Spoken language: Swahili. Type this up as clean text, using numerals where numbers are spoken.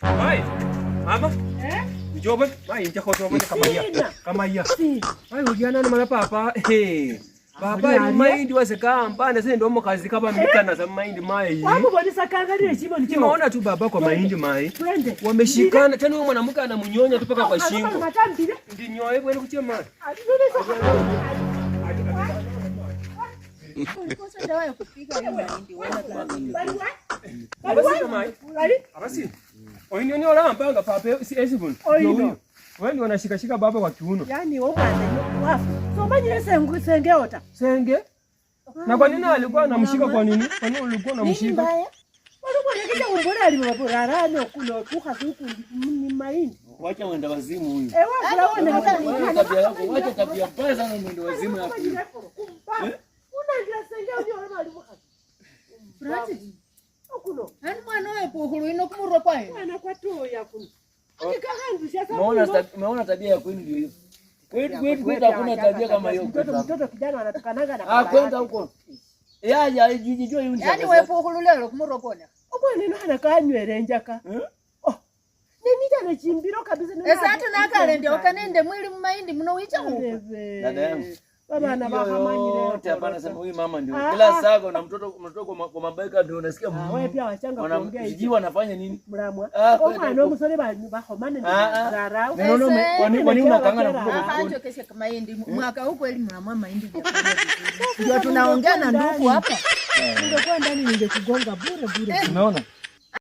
Mai. Mama? Njoo bwana. Mai nitakotoa bwana kama hiya. Mai ujiana na mara papa. Papa ni mahindi waseka mpana sasa ndio mkazi kama mbikana za mahindi mai. Hapo bwana sakangalie chimo ni chimo. Nimeona tu baba kwa mahindi mai. Wameshikana tena huyo mwanamke anamunyonya tu paka kwa shingo. Ndio nyoe bwana kuchema. Kosa dawa ya kupika hiyo mahindi wala Abasi. Oini ni wala mpanga papa si esibun. Wewe ndio unashikashika baba kwa kiuno. Yaani wewe wafu. So manje senge ota. Senge? Na kwa nini alikuwa anamshika kwa nini? Kwa nini ulikuwa unamshika? Walikuwa nikija umbora alimwaporarani okulo kuha huku ni mahindi. Wacha mwenda wazimu huyu. Wacha tabia yako, wacha tabia mbaya sana mwenda wazimu yako. Unaanza senge unyo alimuka. Francis. Okulo. Hani mwana wewe pohuru ino kumurwa kwa yeye. Ana kwa tu ya kuno. Umeona tabia ya kwenu ndio hiyo. Kwetu hakuna tabia kama hiyo. Mtoto kijana anatukanaga na kwenda huko. Yaja jijijua yuni. Yaani wewe pohuru leo kumurwa kwa nini? Obone no hana kanywere njaka. Nini jana chimbiro kabisa ni. Hata nakale ndio kanende mwili mahindi mnowicha huko. Dada yangu. Baba na bahamanyire. Yote hapa nasema huyu mama ndio. Kila saa na mtoto kwa mabaika ndio unasikia wewe pia wachanga kuongea hivi. Sijui wanafanya nini? Mramwa. Mwana msore bahomane ni rarau. Kwa nini unakaanga na mtoto? Hacho kesha kama mahindi. Mwaka huko ili mramwa mahindi ndio tunaongea na ndugu hapa. Ningekuwa ndani ningekugonga bure. Unaona?